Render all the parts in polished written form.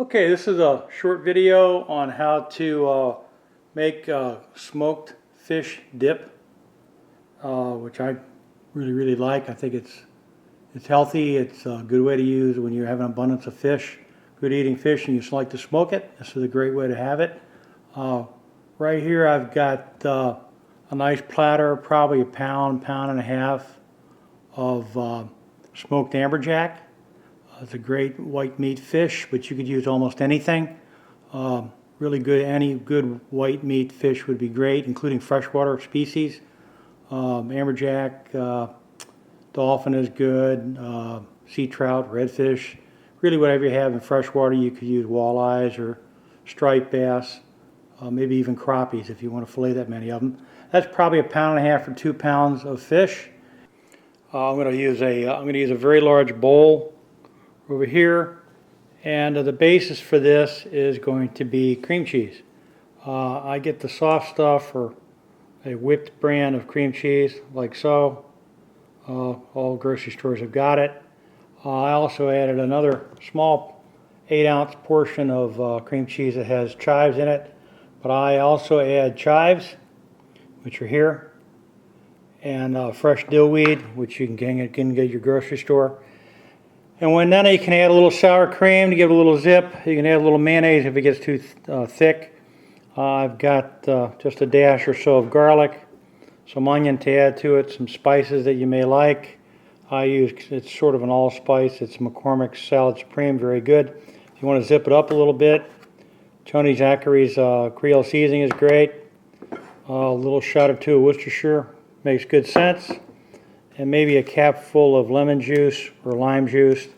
Okay, this is a short video on how to make smoked fish dip, which I really like. I think it's healthy. It's a good way to use when you have an abundance of fish, good eating fish, and you just like to smoke it. This is a great way to have it. Right here I've got a nice platter, probably a pound and a half of smoked amberjack. It's a great white meat fish, but you could use almost anything. Really good, any good white meat fish would be great, including freshwater species. Amberjack, dolphin is good, sea trout, redfish. Really whatever you have in freshwater. You could use walleyes or striped bass, maybe even crappies if you want to fillet that many of them. That's probably a pound and a half or 2 pounds of fish. I'm going to use a very large bowl over here, and the basis for this is going to be cream cheese. I get the soft stuff or a whipped brand of cream cheese like so. All grocery stores have got it. I also added another small 8-ounce portion of cream cheese that has chives in it, but I also add chives, which are here, and fresh dillweed, which you can get at your grocery store. And then you can add a little sour cream to give it a little zip. You can add a little mayonnaise if it gets too thick. I've got just a dash or so of garlic, some onion to add to it, some spices that you may like. It's sort of an allspice. It's McCormick's Salad Supreme, very good. If you want to zip it up a little bit, Tony Zachary's Creole seasoning is great. A little shot or two of Worcestershire makes good sense. And maybe a cap full of lemon juice or lime juice,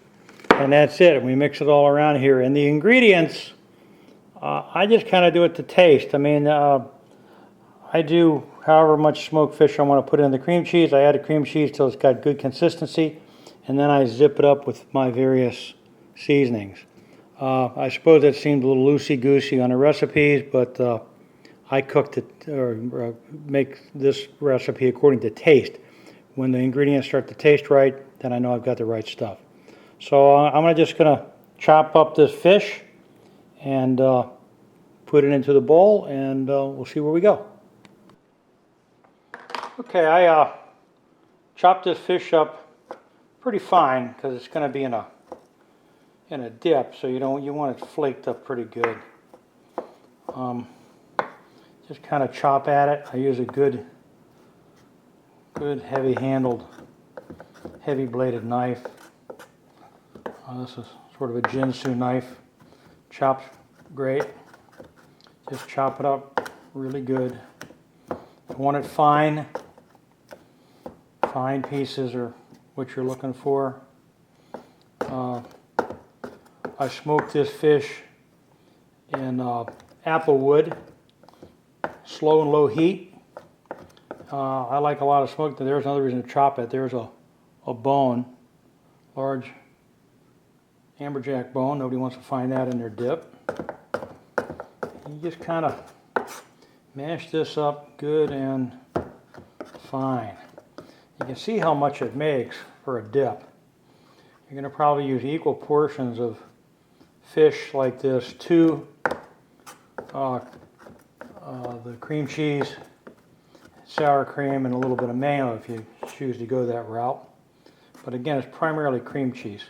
and that's it. We mix it all around here. And the ingredients, I just kind of do it to taste. I mean, I do however much smoked fish I want to put in the cream cheese. I add the cream cheese till it's got good consistency, and then I zip it up with my various seasonings. I suppose that seemed a little loosey-goosey on the recipes, but I cooked it or make this recipe according to taste. When the ingredients start to taste right, then I know I've got the right stuff. So I'm just going to chop up this fish and put it into the bowl, and we'll see where we go. Okay, I chopped this fish up pretty fine because it's going to be in a dip, so you want it flaked up pretty good. Just kind of chop at it. I use a good heavy-handled, heavy-bladed knife. This is sort of a Jinsu knife. Chops great. Just chop it up really good. If you want it fine pieces are what you're looking for. I smoked this fish in apple wood, slow and low heat. I like a lot of smoke. There's another reason to chop it. There's a bone, large amberjack bone. Nobody wants to find that in their dip. You just kind of mash this up good and fine. You can see how much it makes for a dip. You're going to probably use equal portions of fish like this to the cream cheese, sour cream, and a little bit of mayo if you choose to go that route. But again, it's primarily cream cheese.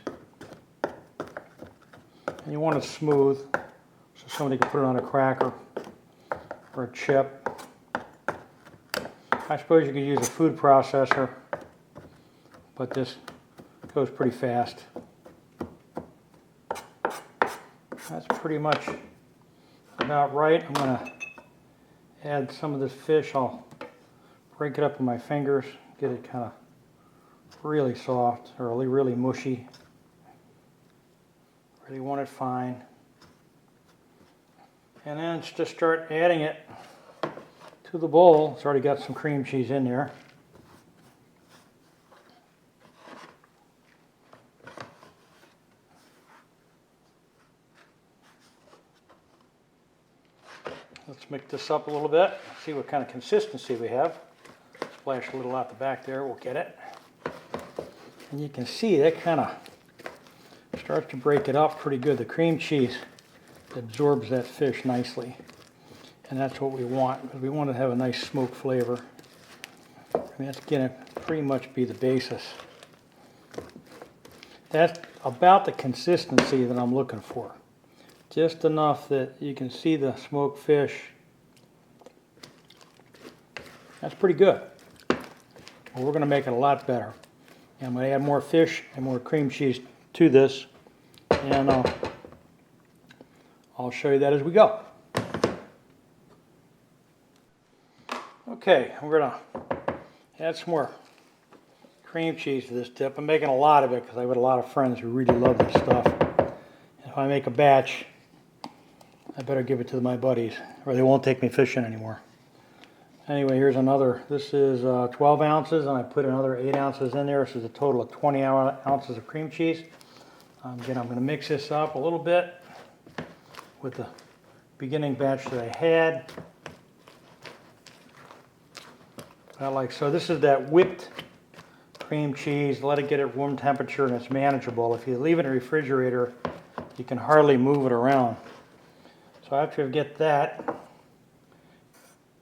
And you want it smooth so somebody can put it on a cracker or a chip. I suppose you could use a food processor, but this goes pretty fast. That's pretty much about right. I'm going to add some of this fish. I'll break it up with my fingers, get it kind of really soft or really mushy. Really want it fine. And then just start adding it to the bowl. It's already got some cream cheese in there. Let's mix this up a little bit, see what kind of consistency we have. Splash a little out the back there, we'll get it. And you can see that kind of starts to break it up pretty good. The cream cheese absorbs that fish nicely. And that's what we want, because we want to have a nice smoke flavor. I mean, that's going to pretty much be the basis. That's about the consistency that I'm looking for. Just enough that you can see the smoked fish. That's pretty good. Well, we're going to make it a lot better. And I'm going to add more fish and more cream cheese to this. And I'll show you that as we go. Okay, we're going to add some more cream cheese to this dip. I'm making a lot of it because I've got a lot of friends who really love this stuff. And if I make a batch, I better give it to my buddies or they won't take me fishing anymore. Anyway, here's another. This is 12 ounces and I put another 8 ounces in there. This is a total of 20 ounces of cream cheese. Again, I'm going to mix this up a little bit with the beginning batch that I had. So this is that whipped cream cheese. Let it get at room temperature and it's manageable. If you leave it in the refrigerator, you can hardly move it around. So after you get that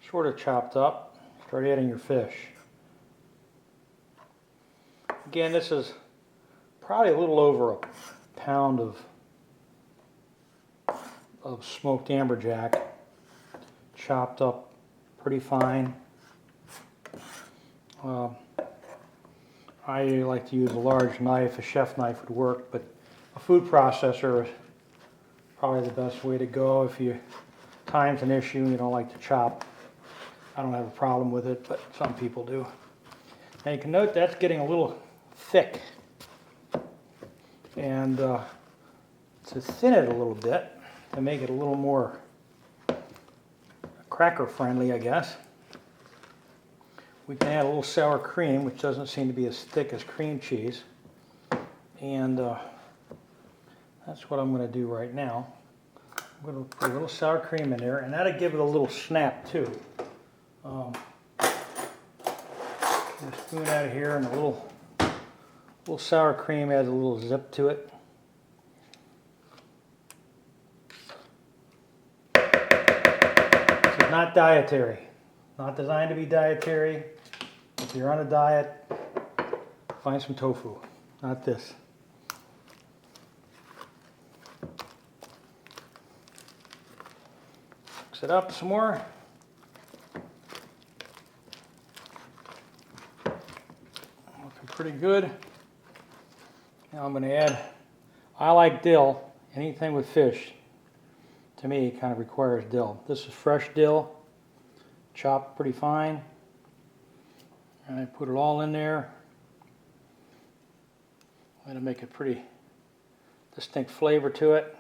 sort of chopped up, start adding your fish. Again, this is probably a little over a pound of smoked amberjack, chopped up pretty fine. I like to use a large knife. A chef knife would work, but a food processor is probably the best way to go if time's an issue and you don't like to chop. I don't have a problem with it, but some people do. Now you can note that's getting a little thick. And to thin it a little bit, to make it a little more cracker friendly, I guess, we can add a little sour cream, which doesn't seem to be as thick as cream cheese. And that's what I'm going to do right now. I'm going to put a little sour cream in there, and that'll give it a little snap too. Get a spoon out of here, and a little sour cream adds a little zip to it. This is not dietary. Not designed to be dietary. If you're on a diet, find some tofu, not this. Mix it up some more. Looking pretty good. Now I'm going to add, I like dill. Anything with fish, to me, kind of requires dill. This is fresh dill, chopped pretty fine. And I put it all in there. I'm going to make a pretty distinct flavor to it.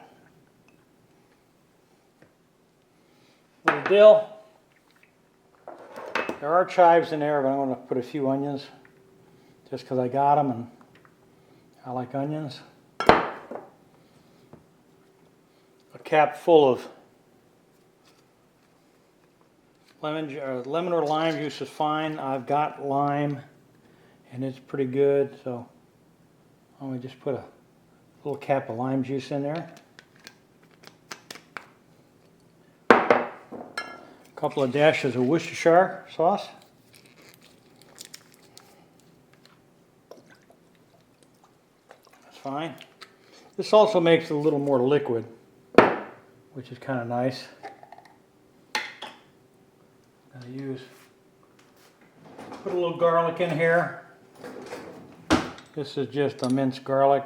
A little dill. There are chives in there, but I'm going to put a few onions just because I got them and I like onions. A cap full of lemon or lime juice is fine. I've got lime and it's pretty good, so I'm going to just put a little cap of lime juice in there. A couple of dashes of Worcestershire sauce. That's fine. This also makes it a little more liquid, which is kind of nice. I'm going to put a little garlic in here. This is just a minced garlic.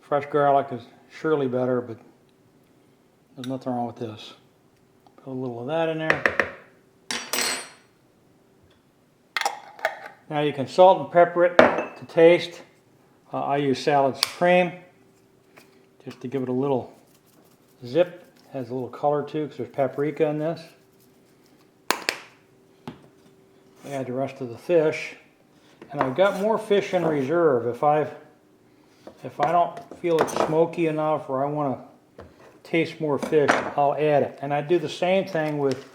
Fresh garlic is surely better, but there's nothing wrong with this. Put a little of that in there. Now you can salt and pepper it to taste. I use Salad Supreme just to give it a little zip. It has a little color too because there's paprika in this. Add the rest of the fish, and I've got more fish in reserve. If I don't feel it's smoky enough or I want to taste more fish, I'll add it. And I do the same thing with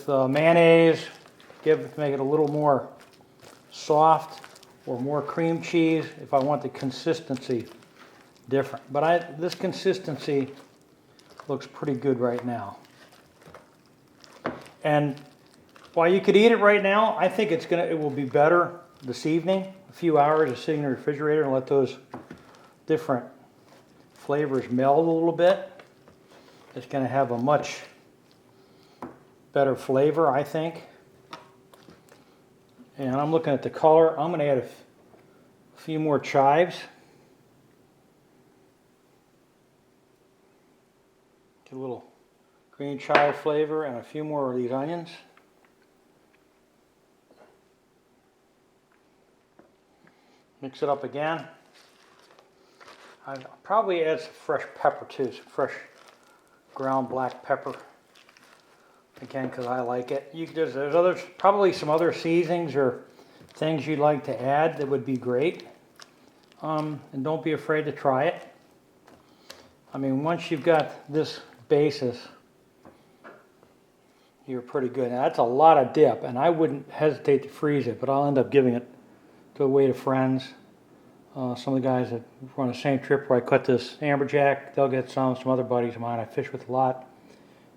mayonnaise, make it a little more soft, or more cream cheese if I want the consistency different. But this consistency looks pretty good right now. And while you could eat it right now, I think it will be better this evening. A few hours of sitting in the refrigerator and let those different flavors meld a little bit. It's going to have a much better flavor, I think. And I'm looking at the color. I'm going to add a few more chives. Get a little green chive flavor and a few more of these onions. Mix it up again. I'll probably add some fresh pepper too, some fresh ground black pepper. Again, because I like it. There's probably some other seasonings or things you'd like to add that would be great. And don't be afraid to try it. I mean, once you've got this basis, you're pretty good. Now, that's a lot of dip, and I wouldn't hesitate to freeze it, but I'll end up giving it away to friends. Some of the guys that run the same trip where I cut this amberjack, they'll get some other buddies of mine I fish with a lot.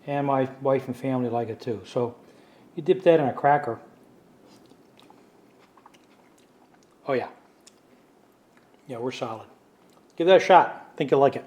And my wife and family like it too. So you dip that in a cracker. Oh yeah. Yeah, we're solid. Give that a shot. I think you'll like it.